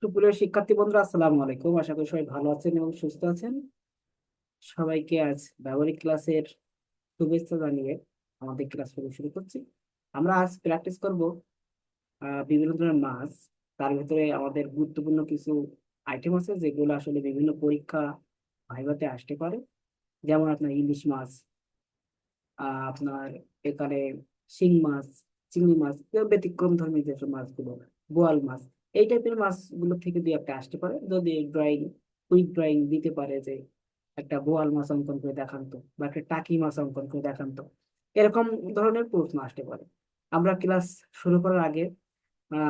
সুপ্রিয় শিক্ষার্থী বন্ধুরা, আসসালামু আলাইকুম। আশা করি সবাই ভালো আছেন এবং সুস্থ আছেন। সবাইকে আজ ব্যবহারিক ক্লাসের শুভেচ্ছা জানিয়ে আমাদের ক্লাস শুরু করছি। আমরা আজ প্র্যাকটিস করব বিভিন্ন ধরনের মাছ। তার ভিতরে আমাদের গুরুত্বপূর্ণ কিছু আইটেম আছে যেগুলো আসলে বিভিন্ন পরীক্ষা ভাইভাতে আসতে পারে। যেমন আপনার ইলিশ মাছ, আপনার এখানে শিং মাছ, চিংড়ি মাছ, ব্যতিক্রম ধর্মী যেসব মাছগুলো, বোয়াল মাছ, এই টাইপের মাছগুলো থেকে দুই একটা আসতে পারে। যদি ড্রয়িং, কুইক ড্রয়িং দিতে পারে যে একটা বোয়াল মাছ অঙ্কন করে দেখান তো, বা একটা টাকি মাছ অঙ্কন করে দেখান তো, এরকম ধরনের প্রশ্ন আসতে পারে। আমরা ক্লাস শুরু করার আগে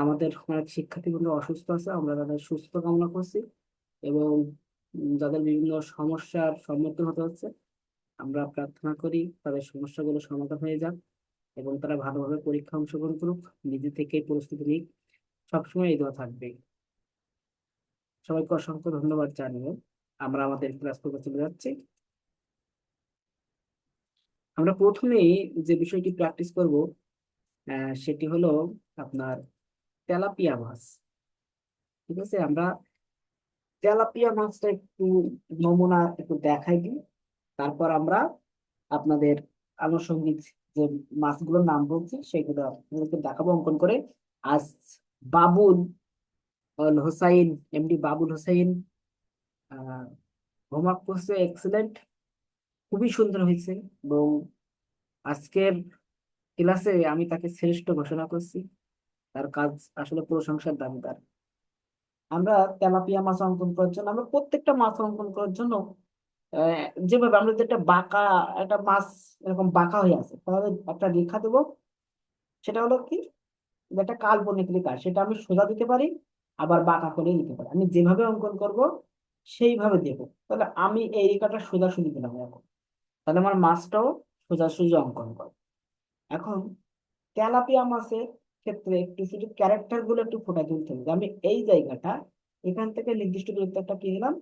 আমাদের অনেক শিক্ষার্থী বন্ধু অসুস্থ আছে, আমরা তাদের সুস্থ কামনা করছি। এবং যাদের বিভিন্ন সমস্যার সম্মুখীন হতে হচ্ছে, আমরা প্রার্থনা করি তাদের সমস্যাগুলো সমাধান হয়ে যাক এবং তারা ভালোভাবে পরীক্ষা অংশগ্রহণ করুক, নিজে থেকেই প্রস্তুতি নিক। সবসময় এই দোয়া থাকবে। সবাইকে অসংখ্য ধন্যবাদ জানিয়ে আমরা আমাদের ক্লাস করতে চলে যাচ্ছি। আমরা প্রথমেই যে বিষয়টি প্র্যাকটিস করব সেটি হলো আপনার তেলাপিয়া মাছ। ঠিক আছে, আমরা তেলাপিয়া মাছটা একটু নমুনা একটু দেখাই দিই। তারপর আমরা আপনাদের আনুষঙ্গিক যে মাছগুলোর নাম বলছি সেগুলো আপনাদেরকে দেখাবো অঙ্কন করে। আজ বাবুল হোসাইন, এমডি বাবুল হোসাইন আহ হোমওয়ার্ক করছে এক্সেলেন্ট, খুবই সুন্দর হয়েছে। এবং আজকের ক্লাসে আমি তাকে শ্রেষ্ঠ ঘোষণা করছি। তার কাজ আসলে প্রশংসার দাবিদার। আমরা তেলাপিয়া মাছ অঙ্কন করার জন্য, আমরা প্রত্যেকটা মাছ অঙ্কন করার জন্য যেভাবে আমরা যেটা বাঁকা, একটা মাছ এরকম বাঁকা হয়ে আছে, তাহলে একটা রেখা দেবো। সেটা হলো কি, যে একটা কাল্পনিক রেখা, সেটা আমি সোজা দিতে পারি, আবার বাঁকা করে নিতে পারি। আমি যেভাবে অঙ্কন করব সেইভাবে দেবো। তাহলে আমি এই রেখাটা সোজাসুজি দিলাম এখন, তাহলে আমার মাছটাও সোজাসুজি অঙ্কন করে। এখন তেলাপিয়া মাছের ক্ষেত্রে একটু শুধু ক্যারেক্টার গুলো একটু ফুটাই তুলতে হবে, যে আমি এই জায়গাটা, এখান থেকে নির্দিষ্ট দূরত্ব একটা কি দিলাম,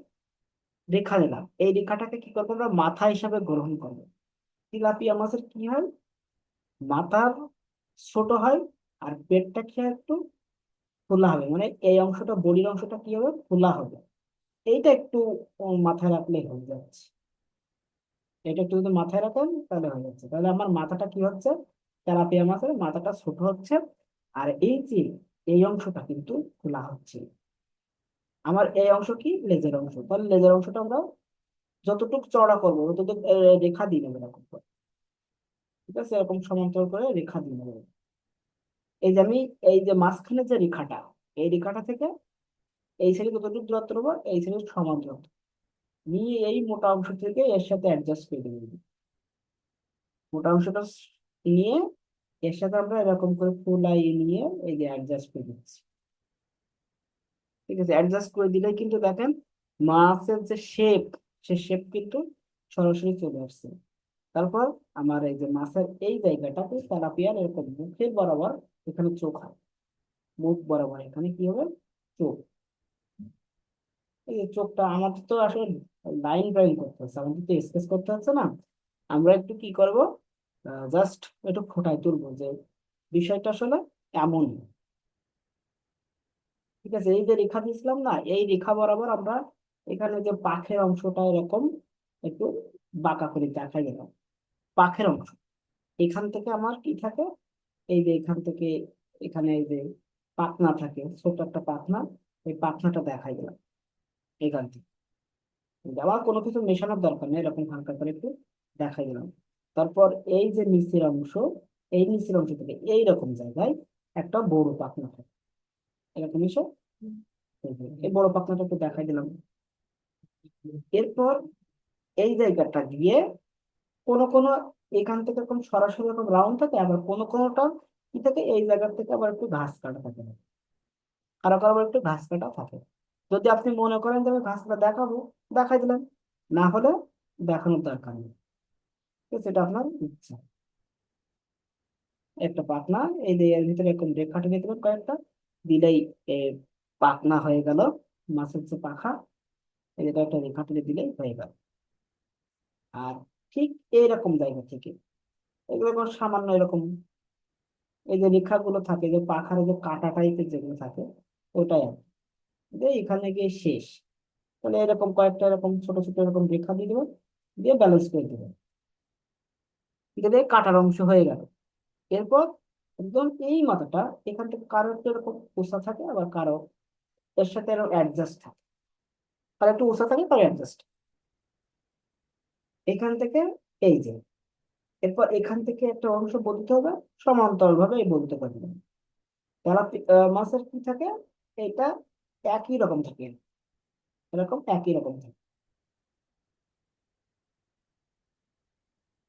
রেখা দিলাম। এই রেখাটাকে কি করবো, আমরা মাথা হিসাবে গ্রহণ করবো। তেলাপিয়া মাছের কি হয়, মাথার ছোট হয়, আর পেটটা কি হয়, একটু খোলা হবে। মানে এই অংশটা, বডির অংশটা কি হবে, খোলা হবে। এইটা একটু মাথায় রাখলে হয়ে যাচ্ছে। এটা একটু যদি মাথায় রাখেন তাহলে হয়ে যাচ্ছে। তাহলে আমার মাথাটা কি হচ্ছে, তেলাপিয়া মাছের মাথাটা ছোট হচ্ছে, আর এই যে এই অংশটা কিন্তু খোলা হচ্ছে। আমার এই অংশ কি, লেজের অংশ। তাহলে লেজের অংশটা আমরা যতটুকু চওড়া করবো ততটুকু রেখা দিয়ে নেবো এরকম করে। ঠিক আছে, এরকম সমান্তরাল করে রেখা দিয়ে নেবো। এই যে আমি, এই যে মাঝখানে যে রেখাটা, এই রেখাটা থেকে এই সাইডে যতটুকু দূরত্ব নেবো, এই সাইডে সমান দূরত্ব নিয়ে এই মোটা অংশ থেকে এর সাথে অ্যাডজাস্ট করে দেবো। মোটা অংশটা নিয়ে এর সাথে আমরা এরকম করে ফুলাই নিয়ে এই যে অ্যাডজাস্ট করে দিচ্ছি। ঠিক আছে, অ্যাডজাস্ট করে দিলে কিন্তু দেখেন মাছের যে শেপ, সে শেপ কিন্তু সরাসরি চলে আসছে। তারপর আমার এই যে মাছের এই জায়গাটাতে তেলাপিয়ার এরকম মুখের বরাবর এখানে চোখ হয়, মুখ বরাবর এখানে কি হবে, চোখ। এই যে চোখটা আমাদের তো আসলে লাইন ড্রয়িং করতে হচ্ছে, আমাদের তো স্কেচ করতে হচ্ছে না। আমরা একটু কি করব, জাস্ট একটু ফুটাই তুলবো যে বিষয়টা আসলে এমন। ঠিক আছে, এই যে রেখা দিয়েছিলাম না, এই রেখা বরাবর আমরা এখানে যে পাখের অংশটা এরকম একটু বাঁকা করে দেখা গেল। পাখের অংশ এখান থেকে আমার কি থাকে, এই যে এখান থেকে এখানে এই যে পাখনা থাকে, ছোট একটা পাখনা, এই পাখনাটা দেখাই গেলাম এখান থেকে। আবার কোনো কিছু মেশানোর দরকার নেই, এরকম হালকা করে একটু দেখাই দিলাম। তারপর এই যে নিচের অংশ, এই নিচের অংশ থেকে এইরকম জায়গায় একটা বড় পাখনা থাকে, এরকম এসে এই বড় পাখনাটা একটু দেখাই দিলাম। এরপর এই জায়গাটা দিয়ে কোন কোন, এখান থেকে এরকম সরাসরি এরকম রাউন্ড থাকে, আবার কোন কোনটা কি থাকে, এই জায়গা থেকে আবার একটু ঘাস কাটা থাকে, কারো কারো আবার একটু ঘাস কাটা থাকে। যদি আপনি মনে করেন যে আমি ঘাস কাটা দেখাবো, দেখাই দিলাম, না হলে দেখানোর দরকার নেই। ঠিক আছে, এটা আপনার ইচ্ছা। একটা পাখনা, এই যে এর ভিতরে এরকম রেখা টেনে দেবেন কয়েকটা, দিলেই এ, পাখনা হয়ে গেল। মাছের যে পাখা, এই যে কয়েকটা রেখা টেনে দিলেই হয়ে গেল। আর ঠিক এইরকম জায়গা থেকে এগুলো কোনো সামান্য এরকম, এই যে রেখাগুলো থাকে, যে পাখার যে কাটা টাইপের যেগুলো থাকে, ওটাই আর কি। যে এখানে গিয়ে শেষ। তাহলে এরকম কয়েকটা এরকম ছোট ছোট এরকম রেখা দিয়ে দেবেন, দিয়ে ব্যালেন্স করে দেবেন, দিলে কাটার অংশ হয়ে গেল। এরপর একদম এই মাথাটা এখান থেকে কারো একটু এরকম উঁচা থাকে, আবার কারো এর সাথে এরকম অ্যাডজাস্ট থাকে, কারো একটু উঁচা থাকে, কারো অ্যাডজাস্ট এখান থেকে এই যে। এরপর এখান থেকে একটা অংশ বলতে হবে সমান্তরাল ভাবে এই বলতে পারবেন। মাছের কি থাকে, এটা একই রকম থাকে, এরকম একই রকম থাকে।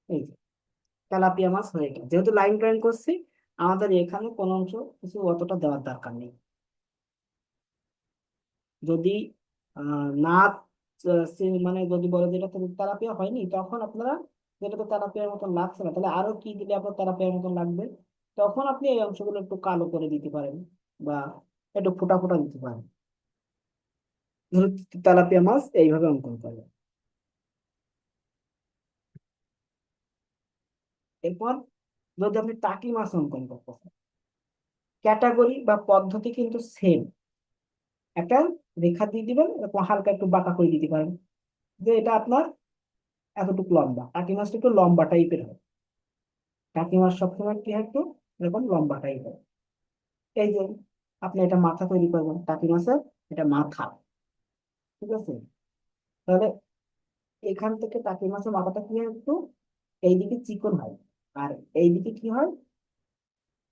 এই যে তেলাপিয়া মাছ হয়ে গেল। যেহেতু লাইন ড্রয়িং করছি, আমাদের এখানে কোনো অংশ কিছু অতটা দেওয়ার দরকার নেই। যদি না মানে যদি বলে যে এটা তো তেলাপিয়া হয়নি, তখন আপনারা যেটা তো তেলাপিয়ার মতন লাগছে না, তাহলে আরো কি দিলে আপনার তেলাপিয়ার মতন লাগবে, তখন আপনি এই অংশগুলো একটু কালো করে দিতে পারেন, বা একটু ফোটা ফোটা দিতে পারেন। ধরুন তেলাপিয়া মাছ এইভাবে অঙ্কন করবেন। এরপর যদি আপনি টাকি মাছ অঙ্কন করতে চান, ক্যাটাগরি বা পদ্ধতি কিন্তু সেম। একটা রেখা দিয়ে দিবেন, এরকম হালকা একটু বাঁকা করে দিতে পারেন, যে এটা আপনার এতটুকু লম্বা। টাকি মাছটা একটু লম্বা টাইপের হয়, টাকি মাছ সবসময় কি হয় একটু এরকম লম্বা টাইপের। এই যে আপনি এটা মাথা তৈরি করবেন টাকি মাছের, এটা মাথা। ঠিক আছে, তাহলে এখান থেকে টাকি মাছের মাথাটা কি হয় একটু এইদিকে চিকন হয়, আর এইদিকে কি হয়,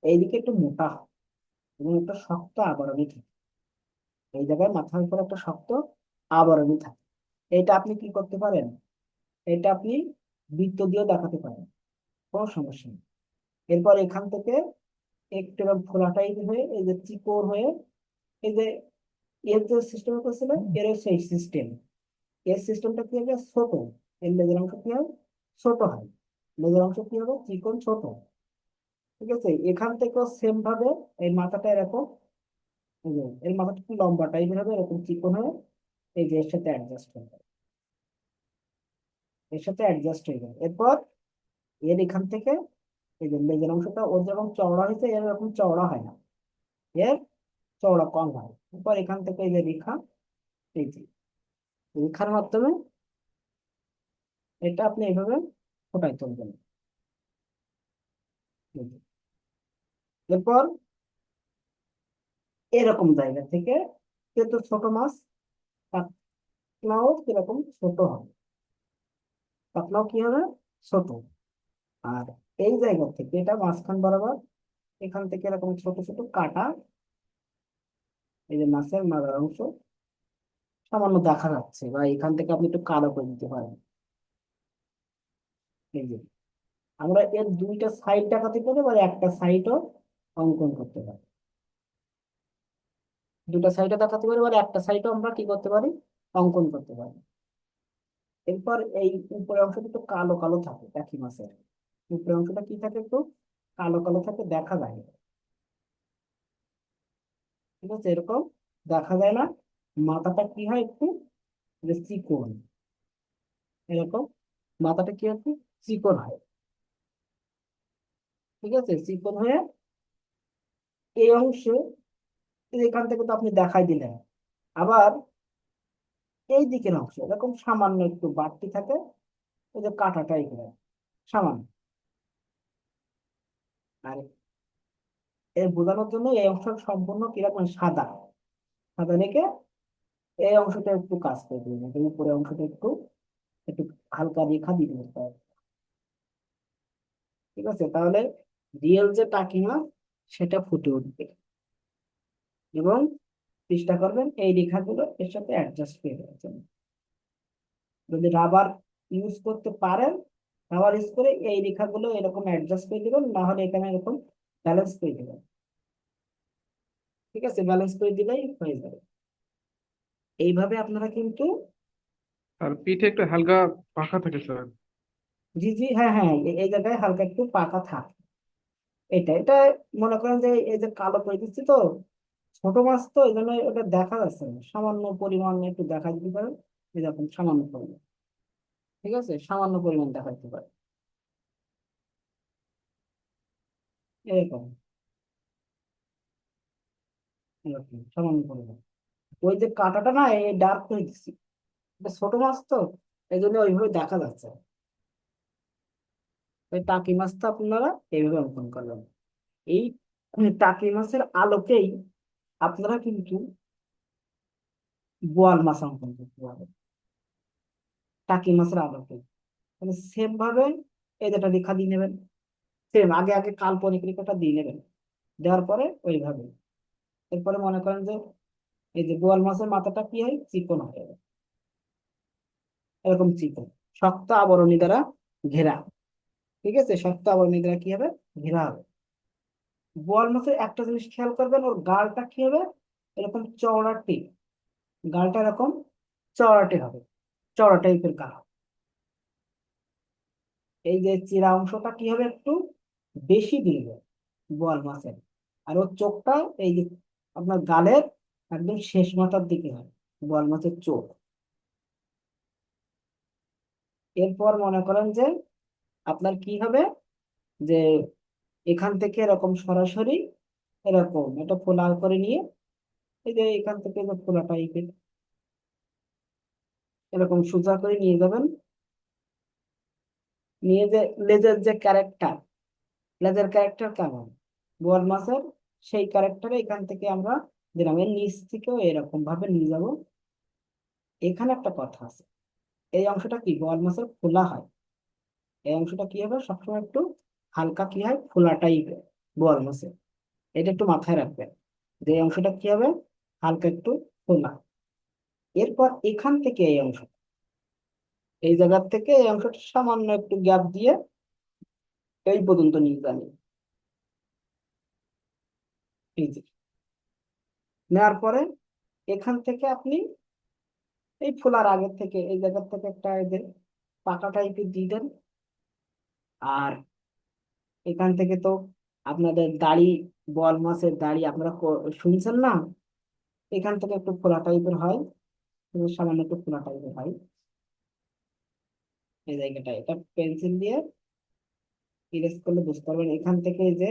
এইদিকে একটু মোটা হয়, এবং একটা শক্ত আবরণী থাকে। এই জায়গায় মাথার উপর একটা শক্ত আবরণী থাকে। এটা আপনি কি করতে পারেন, এটা আপনি বৃত্ত দিয়ে দেখাতে পারেন, কোনো সমস্যা নেই। এরপর এখান থেকে একটু এরকম ফোলা টাইপ হয়ে এই যে চিকন হয়ে এই যে এর যে সিস্টেম করছিল, এর সেই সিস্টেম। এর সিস্টেমটা কি হবে ছোট, এর লেজের অংশ কি হয় ছোট হয়, লেজের অংশ কি হবে চিকন ছোট। ঠিক আছে, এখান থেকেও সেম ভাবে এই মাথাটা এরকম, এই যে এর মাথাটা একটু লম্বা টাইপের হবে, এরকম চিকন হয়ে এই যে এর সাথে অ্যাডজাস্ট হয়ে যাবে, এর সাথে অ্যাডজাস্ট হয়ে যাবে। এরপর এর এখান থেকে এই যে লেজের অংশটা ওর যেরকম চওড়া হয়েছে এর এরকম চওড়া হয় না, এর চওড়া কম হয়। এরপর এখান থেকে এই যে রেখা, এই যে রেখার মাধ্যমে এটা আপনি এইভাবে ফোটাই তুলবেন। এই যে। এরপর এরকম জায়গা থেকে কিন্তু ছোট মাছ, পাতলাও কিরকম ছোট হবে, পাতলাও কি হবে ছোট। আর এই জায়গা থেকে এটা মাঝখান বরাবর এখান থেকে এরকম ছোট ছোট কাটা, এই যে মাছের মাথার অংশ সামান্য দেখা যাচ্ছে, বা এখান থেকে আপনি একটু কালো করে দিতে পারেন। এই যে আমরা এর দুইটা সাইড দেখাতে পারি, বা একটা সাইডও অঙ্কন করতে পারি, দুটা সাইডও দেখাতে পারি, বা একটা সাইডও আমরা কি করতে পারি অঙ্কন করতে পারি। এরপর এই উপরের অংশটা একটু কালো কালো থাকে টাকি মাছের, উপরের অংশটা কি থাকে একটু কালো কালো থাকে, দেখা যায় না। ঠিক আছে, এরকম দেখা যায় না। মাথাটা কি হয় একটু যে চিকন, এরকম মাথাটা কি হয় একটু চিকন হয়। ঠিক আছে, চিকন হয়ে এই অংশে এই যে এখান থেকে তো আপনি দেখাই দিলেন, আবার এই দিকের অংশ এরকম সামান্য একটু বাড়তি থাকে, ওই যে কাঁটাটা এগুলো সামান্য। আর এর বোঝানোর জন্য এই অংশ সম্পূর্ণ কিরকম সাদা, সাদা রেখে এই অংশটা একটু কাজ করে দিবেন, এই উপরে অংশটা একটু একটু হালকা রেখা দিয়ে দিতে হবে। ঠিক আছে, তাহলে রিয়েল যে টাকি মাছ সেটা ফুটে উঠবে। এবং চেষ্টা করবেন এই রেখাগুলো এর সাথে অ্যাডজাস্ট করে দেওয়ার জন্য। যদি রাবার ইউজ করতে পারেন, রাবার ইউজ করে এই রেখাগুলো এরকম অ্যাডজাস্ট করে দিবেন, না হলে এখানে এরকম ব্যালেন্স করে দিবেন। ঠিক আছে, ব্যালেন্স করে দিলেই হয়ে যাবে। এইভাবে আপনারা কিন্তু, আর পিঠে একটু হালকা পাখা থাকে স্যার। জি জি, হ্যাঁ হ্যাঁ, এই জায়গায় হালকা একটু পাকা থাকে। এটা এটা মনে করেন যে এই যে কালো করে দিচ্ছি তো, ছোট মাছ তো এই জন্য ওটা দেখা যাচ্ছে না, সামান্য পরিমাণ একটু দেখা দিতে পারে, এরকম সামান্য পরিমাণ। ঠিক আছে, সামান্য পরিমাণ দেখা দিতে পারে, এরকম এরকম সামান্য পরিমাণ। ওই যে কাঁটাটা না এই ডার্ক করে দিচ্ছি, এটা ছোট মাছ তো, এই জন্য ওইভাবে দেখা যাচ্ছে। ওই টাকি মাছটা আপনারা এইভাবে অঙ্কন করবেন। এই টাকি মাছের আলোকেই আপনারা কিন্তু বোয়াল মাছ অঙ্কন করতে পারবেন, টাকি মাছের আলোকে। মানে সেম ভাবে এই যেটা রেখা দিয়ে নেবেন, সেম আগে আগে কাল্পনিক রেখাটা দিয়ে নেবেন, দেওয়ার পরে ওইভাবে। এরপরে মনে করেন যে এই যে বোয়াল মাছের মাথাটা কি হয়, চিকন হয়ে যাবে, এরকম চিকন, শক্ত আবরণী দ্বারা ঘেরা। ঠিক আছে, শক্ত আবরণী দ্বারা কি হবে, ঘেরা হবে। বোয়াল মাছের একটা জিনিস খেয়াল করবেন, ওর গালটা কি হবে, এরকম চওড়াটি, গালটা এরকম চওড়াটি হবে, চওড়া টাইপের গাল। এই যে চিরা অংশটা কি হবে, একটু বেশি দীর্ঘ বোয়াল মাছের। আর ওর চোখটা এই যে আপনার গালের একদম শেষ মাথার দিকে হয় বোয়াল মাছের চোখ। এরপর মনে করেন যে আপনার কি হবে, যে এখান থেকে এরকম সরাসরি এরকম এটা ফোলা করে নিয়ে, এই যে এখান থেকে যে ফোলা টাইপের এরকম সোজা করে নিয়ে যাবেন, নিয়ে যে লেজের যে ক্যারেক্টার, লেজের ক্যারেক্টার কেমন বোয়াল মাছের, সেই ক্যারেক্টারে এখান থেকে আমরা দিলাম, এর নিচ থেকেও এরকম ভাবে নিয়ে যাবো। এখানে একটা কথা আছে, এই অংশটা কি বোয়াল মাছের ফোলা হয়, এই অংশটা কি হবে সবসময় একটু হালকা কি হয়, ফোলা টাইপের বোয়াল মাছের। এটা একটু মাথায় রাখবেন যে এই অংশটা কি হবে, হালকা একটু ফোলা। এরপর এখান থেকে এই অংশ, এই জায়গার থেকে এই অংশটা সামান্য একটু গ্যাপ দিয়ে এই পর্যন্ত নিয়ে যাবেন। এই যে নেওয়ার পরে এখান থেকে আপনি এই ফোলার আগের থেকে এই জায়গার থেকে একটা এদের পাকা টাইপের দিয়ে দেন। আর এখান থেকে তো আপনাদের দাড়ি, বোয়াল মাছের দাড়ি আপনারা শুনছেন না, এখান থেকে একটু ফোলা টাইপের হয়, সামান্য একটু ফোলা টাইপের হয় এই জায়গাটা। এটা পেন্সিল দিয়ে ইরেজ করলে বুঝতে পারবেন। এখান থেকে এই যে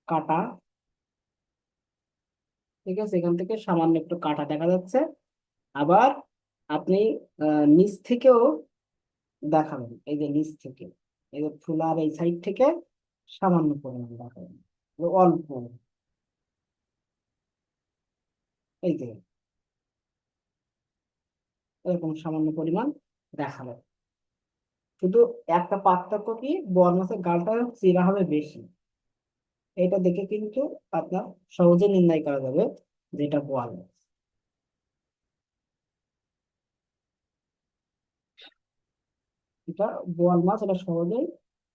কাটা, ঠিক আছে, এখান থেকে সামান্য একটু কাটা দেখা যাচ্ছে। আবার আপনি নিচ থেকেও দেখাবেন, এই যে নিচ থেকে এই যে ফুলার এই সাইড থেকে সামান্য পরিমাণ দেখাবেন, অল্প, এই যে এরকম সামান্য পরিমাণ দেখাবেন। শুধু একটা পার্থক্য কি, বোয়াল মাছের গালটা চিরা হবে বেশি, এটা দেখে কিন্তু আপনার সহজে নির্ণয় করা যাবে যে এটা বোয়াল মাছ। এটা বোয়াল মাছ, এটা সহজেই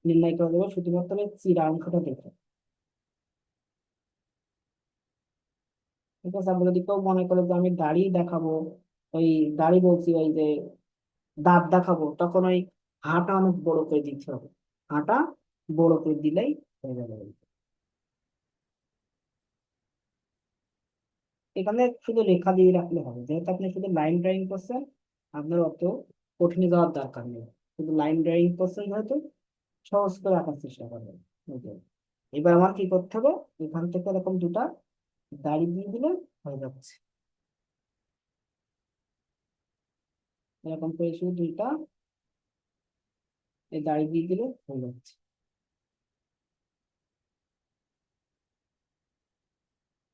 নির্ণয় করা যাবে শুধুমাত্র এই চিরা অংশটা দেখে। ঠিক আছে, আপনি যদি কেউ মনে করে যে আমি দাড়ি দেখাবো, ওই দাড়ি বলছি, ওই যে দাঁত দেখাবো, তখন ওই হাঁটা অনেক বড় করে দিতে হবে, হাঁটা বড় করে দিলেই হয়ে যাবে। এখানে শুধু রেখা দিয়ে রাখলে হবে, যেহেতু আপনি শুধু লাইন ড্রয়িং করছেন, আপনার অত কঠিনে যাওয়ার দরকার নেই, শুধু লাইন ড্রয়িং করছেন যেহেতু সহজ করে রাখার চেষ্টা করবেন। বুঝলেন? এবার আমার কি করতে হবে, এখান থেকে এরকম দুটা দাড়ি দিয়ে দিলে হয়ে যাচ্ছে, এরকম করে শুধু দুইটা এই দাড়ি দিয়ে দিলে হয়ে যাচ্ছে।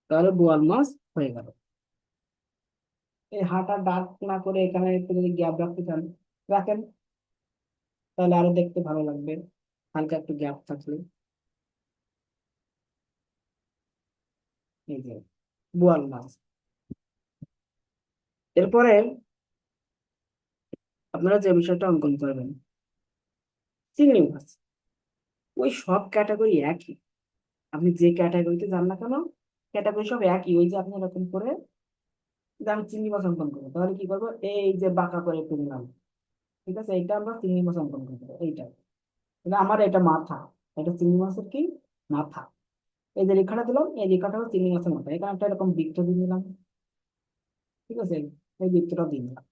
তাহলে বোয়াল মাছ হয়ে গেল। এই হাঁটা ডার্ক না করে এখানে একটু যদি গ্যাপ রাখতে চান রাখেন, তাহলে আরো দেখতে ভালো লাগবে হালকা একটু গ্যাপ থাকলে। এই যে বোয়াল মাছ। এরপরে আপনারা যে বিষয়টা অঙ্কন করবেন, চিংড়ি মাছ, ওই সব ক্যাটাগরি একই, আপনি যে ক্যাটাগরিতে যান না কেন ক্যাটাগরি সব একই। ওই যে আপনি এরকম করে, যে আমি চিংড়ি মাছ অঙ্কন করবো, তাহলে কি করবো, এই যে বাঁকা করে তুললাম, ঠিক আছে, এইটা আমরা চিংড়ি মাছ অঙ্কন করবো, এইটা তাহলে আমার এটা মাথা, এটা চিংড়ি মাছের কি মাথা। এই যে রেখাটা দিলাম, এই রেখাটা হচ্ছে চিংড়ি মাছের মাথা, এখানে একটা এরকম বৃত্ত দিয়ে দিলাম, ঠিক আছে, এই বৃত্তটা দিয়ে দিলাম।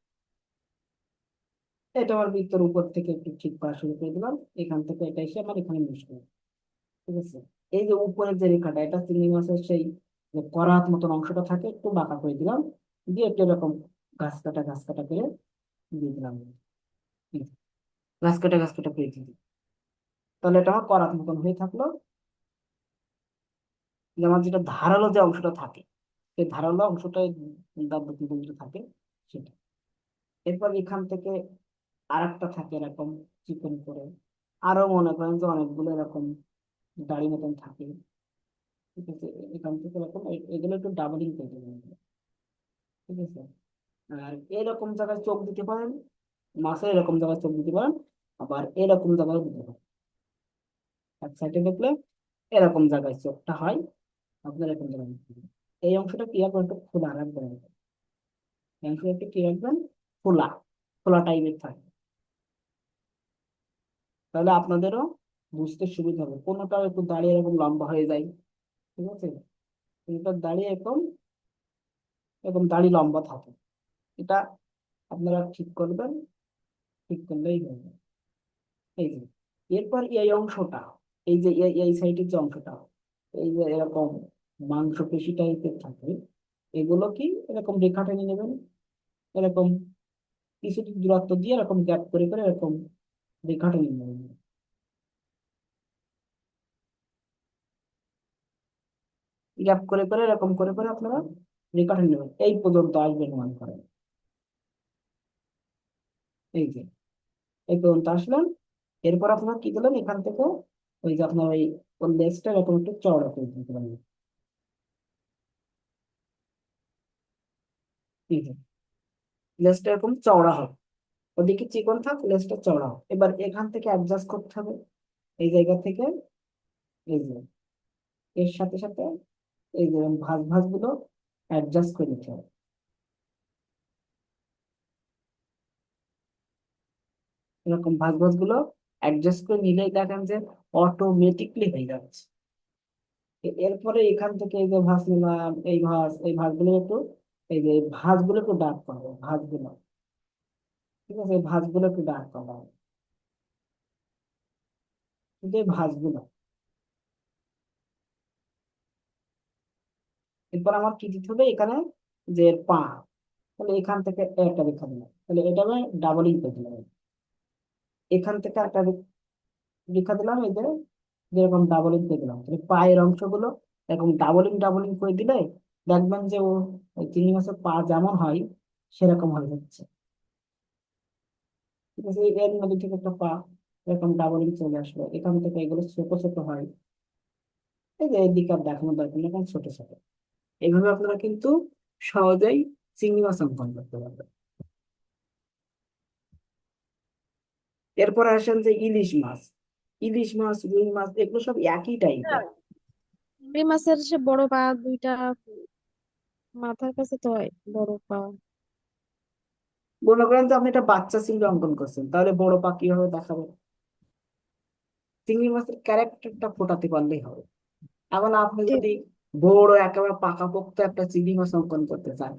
এটা আমার বৃত্তের উপর থেকে একটু ঠিক করা শুরু করে দিলাম, এখান থেকে এটা এসে আমার এখানে মিশবে। ঠিক আছে, এই যে উপরের যে রেখাটা, এটা চিংড়ি মাছের সেই যে করাত মতন অংশটা থাকে একটু বাঁকা করে দিলাম, দিয়ে একটু এরকম ঘাস কাটা করে দিয়ে দিলাম, ঘাস কাটা করে দিয়ে দিলাম। তাহলে এটা আমার করাত মতন হয়ে থাকলো। যে আমার যেটা ধারালো যে অংশটা থাকে, সেই ধারালো অংশটাই দাঁত যেটা থাকে সেটা। এরপর এখান থেকে আরেকটা থাকে এরকম চিকন করে, আরো মনে করেন যে অনেকগুলো এরকম দাড়ি মতন থাকে, ঠিক আছে। এখান থেকে এরকম এগুলো একটু ডাবলিং করে দেবেন, ঠিক আছে। আর এরকম জায়গায় চোখ দিতে পারেন, মাছের এরকম জায়গায় চোখ দিতে পারেন, আবার এরকম জায়গায় দিতে পারেন। এক সাইডে দেখলে এরকম জায়গায় চোখটা হয়, আপনার এরকম জায়গায় দিতে পারেন। এই অংশটা কি রাখবেন, একটু খোলা রাখবেন, এই অংশটা একটু কি রাখবেন, খোলা, খোলা টাইপের থাকে। তাহলে আপনাদেরও বুঝতে সুবিধা হবে। কোনোটাও একটু দাঁড়িয়ে এরকম লম্বা হয়ে যায়, ঠিক আছে, কোনোটা দাঁড়িয়ে এরকম এরকম দাড়ি লম্বা থাকে। এটা আপনারা ঠিক করবেন, ঠিক করলেই হবে। এই যে এরপর এই অংশটা, এই যে এই সাইডের যে অংশটা, এই যে এরকম মাংসপেশি টাইপের থাকে, এগুলো কি এরকম রেখা টেনে নেবেন, এরকম কিছুটা দূরত্ব দিয়ে এরকম গ্যাপ করে করে এরকম রেখা টেনে নেবেন। গ্যাপ করে করে এরকম করে করে আপনারা রেখা টেনে নেবেন, এই পর্যন্ত আসবেন মনে করেন। এই যে এই পর্যন্ত আসলেন। এরপর আপনারা কি করলেন, এখান থেকে ওই যে আপনার ওই লেজটা এরকম একটু চওড়া করে দিতে পারেন। এই যে লেজটা এরকম চওড়া হবে, ওদিকে চিকন থাক, লেজটা চওড়া হোক। এবার এখান থেকে অ্যাডজাস্ট করতে হবে, এই জায়গা থেকে এই যে এর সাথে সাথে এই যে ভাঁজ ভাঁজ গুলো অ্যাডজাস্ট করে নিতে হবে। এরকম ভাঁজ ভাঁজ গুলো অ্যাডজাস্ট করে নিলেই দেখেন যে অটোমেটিকলি হয়ে যাচ্ছে। এরপরে এখান থেকে এই যে ভাঁজ নিলাম, এই ভাঁজ গুলো একটু, এই যে ভাঁজ গুলো একটু ডার্ক করবো, ভাঁজ গুলো, ঠিক আছে, এই ভাঁজ গুলো একটু ডার্ক করবো, কিন্তু এই ভাঁজ গুলো। এরপর আমার কি দিতে হবে এখানে, যে এর পা, তাহলে এখান থেকে একটা রেখা দিলাম, তাহলে এটা আমি ডাবলিং করে দিলাম। এখান থেকে একটা রেখা দিলাম, এই যে যেরকম ডাবলিং করে দিলাম, তাহলে পায়ের অংশগুলো এরকম ডাবলিং ডাবলিং করে দিলে দেখবেন যে ও ওই চিংড়ি মাছের পা যেমন হয় সেরকম হয়ে যাচ্ছে, ঠিক আছে। এর মধ্যে থেকে একটা পা এরকম ডাবলিং চলে আসলো, এখান থেকে এগুলো ছোট ছোট হয়, এই যে এদিকে আর দেখানো দরকার নেই, এরকম ছোট ছোট। এইভাবে আপনারা কিন্তু সহজেই চিংড়ি মাছ অঙ্কন করতে পারবেন। এরপর আসেন যে ইলিশ মাছ, ইলিশ মাছ, রুই মাছ, এগুলো সব একই টাইপের। চিংড়ি মাছের সে বড় পা দুইটা মাথার কাছে তো হয় বড় পা। মনে করেন যে আপনি একটা বাচ্চা চিংড়ি অঙ্কন করছেন, তাহলে বড় পা কিভাবে দেখাবে, চিংড়ি মাছের ক্যারেক্টারটা ফোটাতে পারলেই হবে। এখন আপনি ঠিক। যদি বড় একেবারে পাকাপোক্ত একটা চিংড়ি মাছ অঙ্কন করতে চান,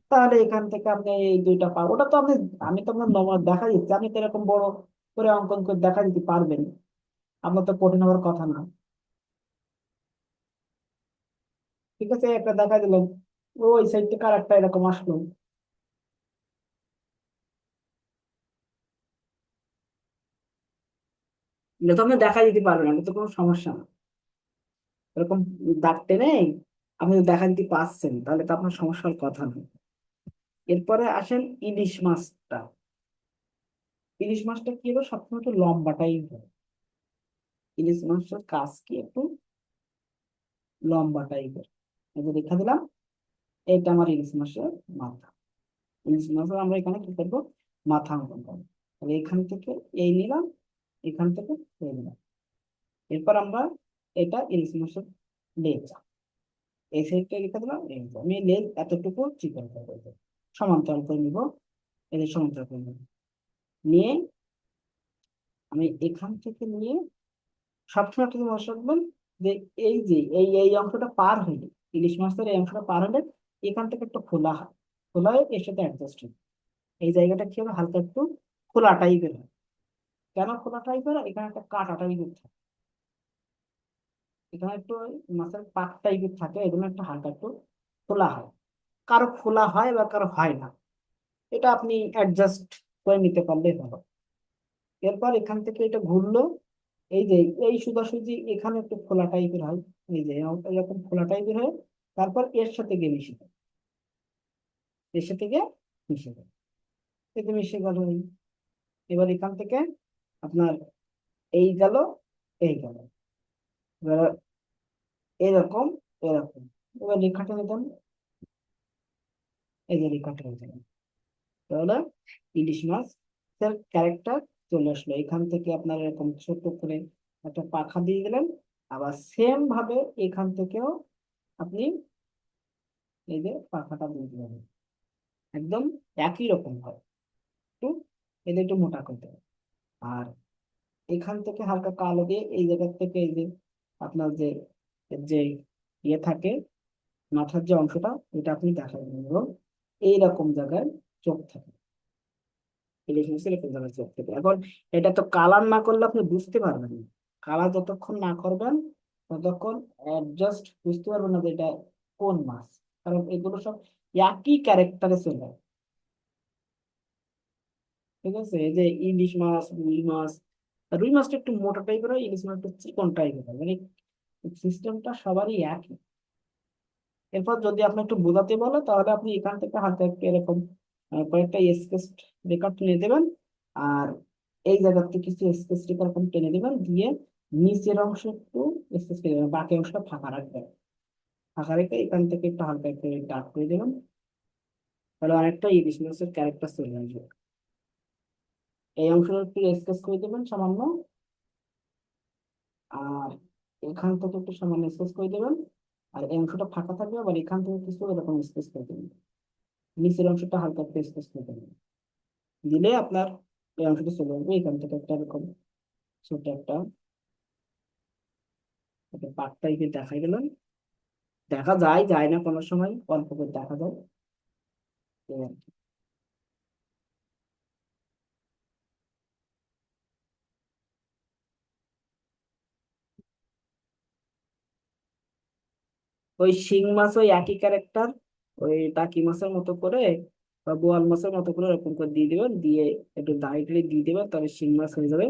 তাহলে এখান থেকে আপনি এই দুইটা পা, ওটা তো আপনি, আমি তো আপনার নমুনা দেখা দিচ্ছি, আপনি তো এরকম বড় করে অঙ্কন করে দেখা দিতে পারবেন, আপনার তো কঠিন হওয়ার কথা না, ঠিক আছে। একটা দেখা দিলেন, ওই সাইড থেকে আর একটা এরকম আসলো, এটা তো আপনি দেখা দিতে পারবেন, এটা তো কোনো সমস্যা না। এরকম দাগ টেনে আপনি যদি দেখা দিতে পারছেন, তাহলে তো আপনার সমস্যার কথা নেই। এরপরে আসেন ইলিশ মাছটা। ইলিশ মাছটা কি হবে, সবসময় একটু লম্বাটাই হবে। ইলিশ মাছটার কাজ কি একটু লম্বা টাইপের। এই যে দেখা দিলাম, এটা আমার ইলিশ মাছের মাথা। ইলিশ মাছের আমরা এখানে কি করবো, মাথা অঙ্কন করবো। তাহলে এখান থেকে এই নিলাম, এখান থেকে এই নিলাম। এরপর আমরা এটা ইলিশ মাছের লেজ, এই সাইডটা রেখে দিলাম, এই যে আমি লেজ এতটুকু চিকন করে দেবো, সমান্তরাল করে নিব, এই যে সমান্তরাল করে নিব, নিয়ে আমি এখান থেকে নিয়ে সবসময় একটা মনে রাখবেন যে এই যে এই অংশটা পার হইলে, ইলিশ মাছের এই অংশটা পার হলে এখান থেকে একটু খোলা হয়, খোলা হয়ে এর সাথে অ্যাডজাস্ট হবে। এই জায়গাটা কি হবে, হালকা একটু খোলা টাইপের হয়। কেন খোলা টাইপের, এখানে একটা কাটা টাইপের থাকে, এখানে একটু মাছের পাক টাইপের থাকে, এগুলো একটু হালকা একটু খোলা হয়, কারো খোলা হয় বা কারো হয় না, এটা আপনি অ্যাডজাস্ট করে নিতে পারলেই ভালো। এরপর এখান থেকে এটা ঘুরলো, এই যে এই সোজাসুজি এখানে একটু খোলা টাইপের হয়, এই যে এরকম খোলা টাইপের হয়, তারপর এর সাথে গিয়ে মিশে যায়, এর সাথে গিয়ে মিশে যায়, এতে মিশে গেল এই। এবার এখান থেকে আপনার এই গেল, এই গেল, এবার এরকম, এরকম, এবার রেখাটা নিতাম, এই যে রেখাটা নিতাম, তাহলে ইলিশ মাছ ক্যারেক্টার চলে আসলো। এখান থেকে আপনার এরকম ছোট করে একটা পাখা দিয়ে দিলেন, আবার সেম ভাবে এখান থেকেও আপনি এই যে পাখাটা দিয়ে দিলেন, একদম একই রকম হয়, একটু এদের একটু মোটা করতে হবে। আর এখান থেকে হালকা কালো দিয়ে এই জায়গা থেকে এই যে আপনার যে যে ইয়ে থাকে, মাথার যে অংশটা, এটা আপনি দেখাবেন, এবং এইরকম জায়গায় চোখ থাকে, ইলিশ মাছের এরকম জায়গায় চোখ থাকে। এখন এটা তো কালার না করলে আপনি বুঝতে পারবেন না, কালার যতক্ষণ না করবেন ততক্ষণ অ্যাডজাস্ট বুঝতে পারবেন না যে এটা কোন মাছ, কারণ এগুলো সব একই ক্যারেক্টারে চলে। ঠিক আছে, এই যে ইলিশ মাছ, রুই মাছ, রুই মাছটা একটু মোটা টাইপের হয়, ইলিশ মাছ একটু চিকন টাইপের হয়, মানে সিস্টেমটা সবারই একই। এরপর যদি আপনি একটু বোঝাতে বলে, তাহলে আপনি এখান থেকে হালকা একটু এরকম কয়েকটা স্কেচ রেখা টেনে দেবেন, আর এই জায়গাতে কিছু স্কেচ রেখা এরকম টেনে দেবেন, দিয়ে নিচের অংশ একটু স্কেচ করে দেবেন, বাকি অংশটা ফাঁকা রাখবেন, ফাঁকা রেখে এখান থেকে একটু হালকা একটু ডার্ক করে দেবেন, তাহলে অনেকটা ইলিশ মাছের ক্যারেক্টার চলে আসবে। এই অংশটা একটু স্কেচ করে দেবেন সামান্য, আর এখান থেকে একটু সামান্য স্কেচ করে দেবেন, আর এই অংশটা ফাঁকা থাকবে, আবার এখান থেকে কিছু এরকম স্কেচ করে দেবেন, নিচের অংশটা হালকা একটু স্কেচ করে দেবেন, দিলে আপনার এই অংশটা চলে আসবে। এখান থেকে একটা এরকম ছোট একটা পাট টাইপের দেখা গেল, দেখা যায় যায় না কোনো সময়, অল্প করে দেখা যায়, এই আর কি। ওই শিং মাছ ওই একই ক্যারেক্টার, ওই টাকি মাছের মতো করে বা বোয়াল মাছের মতো করে এরকম করে দিয়ে দিবেন, দিয়ে একটু দাঁড়িয়ে টাড়িয়ে দিয়ে দেবেন, তাহলে শিং মাছ হয়ে যাবে।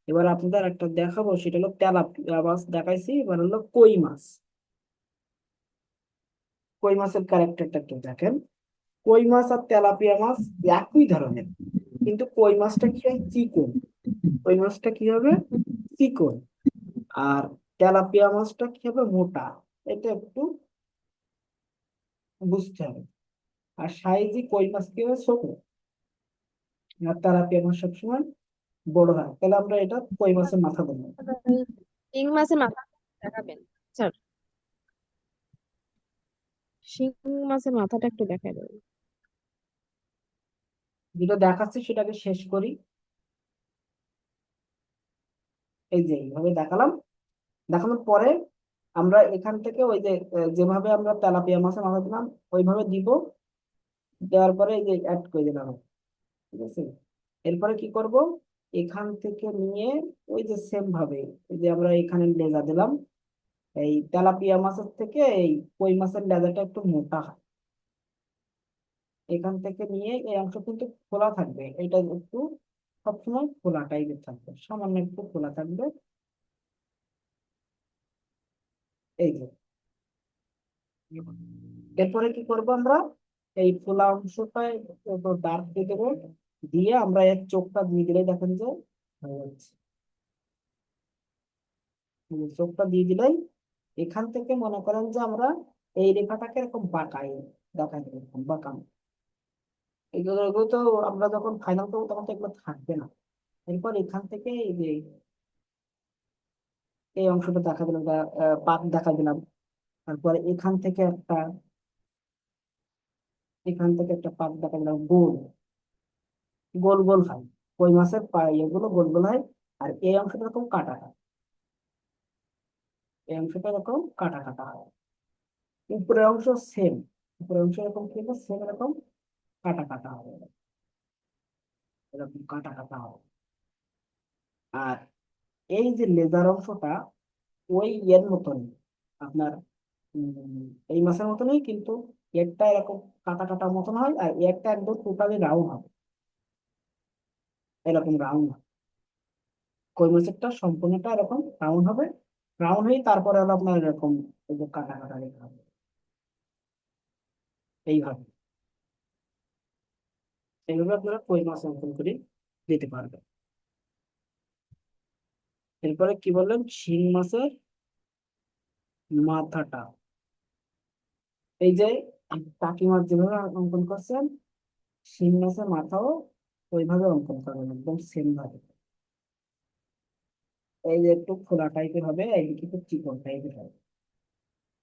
এবার আপনাদের একটা দেখাবো, সেটা হলো তেলাপিয়া মাছ দেখাইছি, এবার হলো কই মাছ। কই মাছের ক্যারেক্টারটা একটু দেখেন, কই মাছ আর তেলাপিয়া মাছ একই ধরনের, কিন্তু কই মাছটা কি হয় চিকন, কই মাছটা কি হবে চিকন, আর তেলাপিয়া মাছটা কি হবে মোটা, এটা একটু বুঝতে হবে। আর সাইজে কই মাছ কি হবে ছোট, আর তেলাপিয়া মাছ সবসময় বড় হয়, তাহলে আমরা এটা কই মাছের মাথা বলবো। শিং মাছের মাথা দেখাবেন স্যার? শিং মাছের মাথাটা একটু দেখাই দেবেন। যেটা দেখাচ্ছি সেটাকে শেষ করি, এই যে এইভাবে দেখালাম, দেখানোর পরে আমরা এখান থেকে ওই যে যেভাবে আমরা তেলাপিয়া মাছের মাথা দিলাম ওইভাবে দিব, দেওয়ার পরে এই যে অ্যাড করে দিলাম, ঠিক আছে। এরপরে কি করব, এখান থেকে নিয়ে ওই যে সেম ভাবে, এই যে আমরা এখানে লেজা দিলাম, এই তেলাপিয়া মাছের থেকে এই কই মাছের লেজাটা একটু মোটা হয়, এখান থেকে নিয়ে এই অংশ কিন্তু খোলা থাকবে, এটা একটু সবসময় খোলা টাইপের থাকবে, সামান্য একটু খোলা থাকবে, এই যে। এরপরে কি করব আমরা, এই খোলা অংশটায় একটু ডার্ক দিয়ে দেবো, দিয়ে আমরা এর চোখটা দিয়ে দিলে দেখেন যে হয়ে যাচ্ছে, চোখটা দিয়ে দিলেই এখান থেকে মনে করেন যে আমরা এই রেখাটাকে এরকম বাঁকাই, দেখাই এরকম বাঁকানো, এগুলো এগুলো তো আমরা যখন ফাইনাল করবো তখন তো এগুলো থাকবে না। এরপর এখান থেকে এই যে এই অংশটা দেখা দিলাম, পাত দেখা দিলাম, তারপরে এখান থেকে একটা পাত দেখা দিলাম, গোল গোল গোল হয়, কই মাছের এগুলো গোল গোল হয়, আর এই অংশটা এরকম কাটা হয়, এই অংশটা এরকম কাটা কাটা হয়, উপরের অংশ সেম, উপরের অংশ এরকম কি সেম এরকম কাটা কাটা হবে, এরকম কাটা কাটা হবে। আর এই যে লেজার অংশটা, ওই এর মতন আপনার এই মাছের মতনই, কিন্তু একটা এরকম কাটা কাটা মতন হয় আর একটা একদম টোটালি রাউন্ড হবে, এরকম রাউন্ড হবে। কই মাছেরটা সম্পূর্ণটা এরকম রাউন্ড হবে, রাউন্ড হয়ে তারপরে হলো আপনার এরকম এই যে কাটা কাটা রেখা হবে এইভাবে। এইভাবে আপনারা কই মাছ অঙ্কন করে দিতে পারবেন। এরপরে কি বললেন, শিং মাছের মাথাটা, এই যে টাকি মাছ যেভাবে অঙ্কন করছেন, শিং মাছের মাথাও ওইভাবে অঙ্কন করবেন, একদম সেম ভাবে। এই যে একটু খোলা টাইপের হবে, এইদিকে একটু চিকন টাইপের হবে,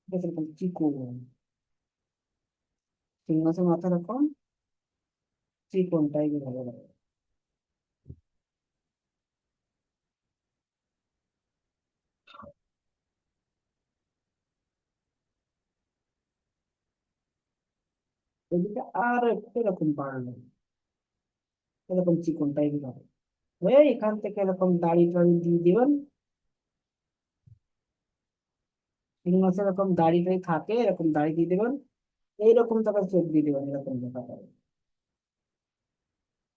ঠিক আছে, এরকম চিকন। শিং মাছের মাথা এরকম চিকন টাইপের হবে। এদিকে আর একটু এরকম বাড়লো, এরকম চিকন টাইপের হবে। হয়ে এখান থেকে এরকম দাড়ি টাড়ি দিয়ে দিবেন। শিং মাছের এরকম দাড়ি টাড়ি থাকে, এরকম দাড়ি দিয়ে দিবেন। এইরকম জায়গায় চোখ দিয়ে দিবেন, এরকম দেখা যাবে।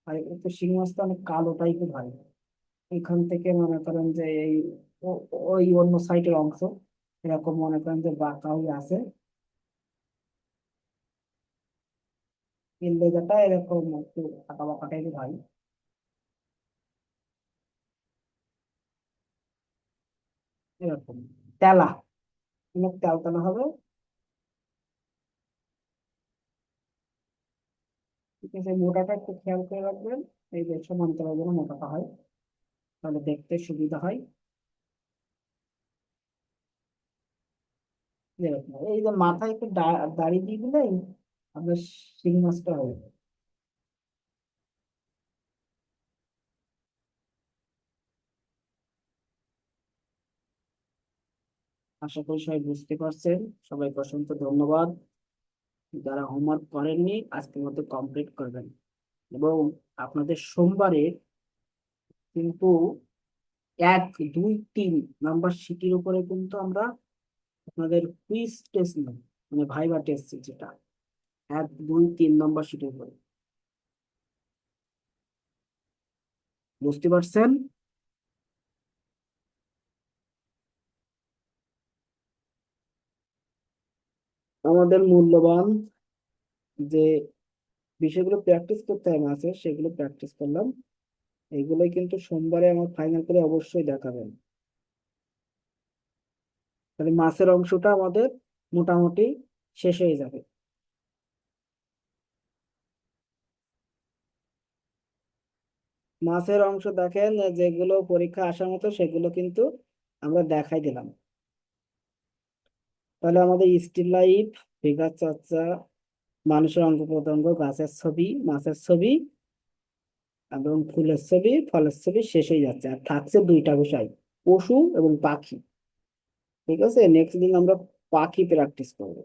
আর একটু শিং মাছটা অনেক কালো টাইপের হয়। এখান থেকে মনে করেন যে এই ওই অন্য সাইডের অংশ এরকম মনে করেন যে বাঁকা হয়ে আছে, তিন লেজাটা এরকম একটু ফাঁকা বাঁকা টাইপের হয়, এরকম তেলা, অনেক তেল তেলা হবে। ঠিক আছে, মোটাটা একটু খেয়াল করে রাখবেন, এই যে সমান্তরাল যেন মোটাটা হয়, তাহলে দেখতে সুবিধা হয়। এরকম এই যে মাথায় একটু দাড়ি দিয়ে দিলেই আপনার শিং মাছটা হবে। আশা করি সবাই বুঝতে পারছেন। সবাইকে অসংখ্য ধন্যবাদ। যারা হোমওয়ার্ক করেননি আজকের মধ্যে কমপ্লিট করবেন, এবং আপনাদের সোমবারে কিন্তু 1, 2, 3 নাম্বার শিটের উপরে কিন্তু আমরা আপনাদের কুইজ টেস্ট নেব, মানে ভাইবা টেস্ট, যেটা 1, 2, 3 নাম্বার শিটের উপরে। বুঝতে পারছেন? আমাদের মূল্যবান যে বিষয়গুলো প্র্যাকটিস করতে হবে আছে, সেগুলো প্র্যাকটিস করলাম। এইগুলোই কিন্তু সোমবারে আমার ফাইনাল করে অবশ্যই দেখাবেন। তাহলে মাছের অংশটা আমাদের মোটামুটি শেষ হয়ে যাবে। মাছের অংশ দেখেন, যেগুলো পরীক্ষা আসার মতো সেগুলো কিন্তু আমরা দেখাই দিলাম। তাহলে আমাদের স্টিল লাইফ, ফিগার চর্চা, মানুষের অঙ্গ প্রত্যঙ্গ, গাছের ছবি, মাছের ছবি এবং ফুলের ছবি, ফলের ছবি শেষ হয়ে যাচ্ছে, আর থাকছে দুইটা বিষয়, পশু এবং পাখি। ঠিক আছে, নেক্সট দিন আমরা পাখি প্র্যাকটিস করব।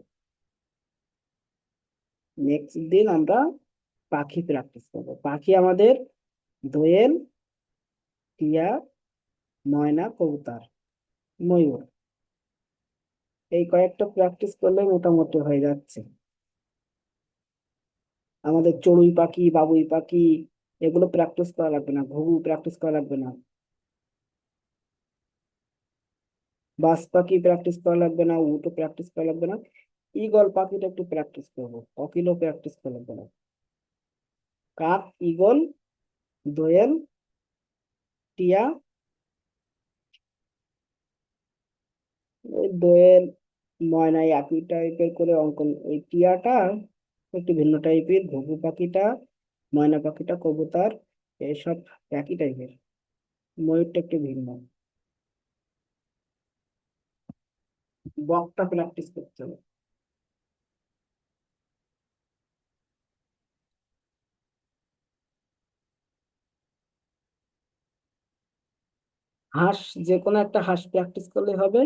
নেক্সট দিন আমরা পাখি প্র্যাকটিস করব। পাখি আমাদের দোয়েল, টিয়া, ময়না, কবুতর, ময়ূর। এই কয়েকটা প্র্যাকটিস করলে মোটামুটি হয়ে যাচ্ছে। আমাদের চড়ুই পাখি, বাবুই পাখি, এগুলো প্র্যাকটিস করা লাগবে না, ঘুঘু প্র্যাকটিস করা লাগবে না, বাজ পাখি প্র্যাকটিস করা লাগবে না, উটো প্র্যাকটিস করা লাগবে না। ঈগল পাখিটা একটু প্র্যাকটিস করবো, কোকিলও প্র্যাকটিস করা লাগবে না। কাক, ঈগল, দোয়েল, টিয়া, ওই দোয়েল, ময়না একই টাইপের করে অঙ্কন, ওই টিয়াটা একটু ভিন্ন টাইপের, ঘুঘু পাখিটা, ময়না পাখিটা, কবুতর, এসব একই টাইপের, ময়ূরটা একটু ভিন্ন। বকটা প্র্যাকটিস করতে হবে। হাঁস, যে কোনো একটা হাঁস প্র্যাকটিস করলে হবে।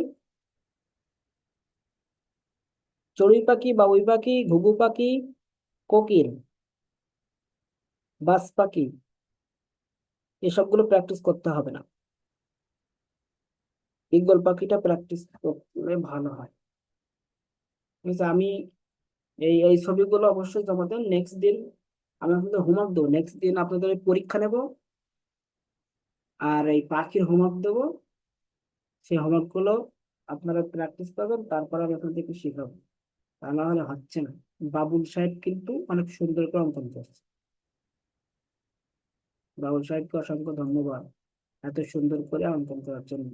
চড়ুই পাখি, বাবুই পাখি, ঘুঘু পাখি, কোকিল, বাজ পাখি, এসবগুলো প্র্যাকটিস করতে হবে না। ঈগল পাখিটা প্র্যাকটিস করলে ভালো হয়। ঠিক আছে, আমি এই এই ছবিগুলো অবশ্যই জমা দেন। নেক্সট দিন আমি আপনাদের হোমওয়ার্ক দেবো, নেক্সট দিন আপনাদের ওই পরীক্ষা নেব আর এই পাখির হোমওয়ার্ক দেবো। সেই হোমওয়ার্ক গুলো আপনারা প্র্যাকটিস করবেন, তারপর আমি আপনাদেরকে শিখাবো। তা না হলে হচ্ছে না। বাবুল সাহেব কিন্তু অনেক সুন্দর করে অঙ্কন করছে। বাবুল সাহেবকে অসংখ্য ধন্যবাদ এত সুন্দর করে অঙ্কন করার জন্য।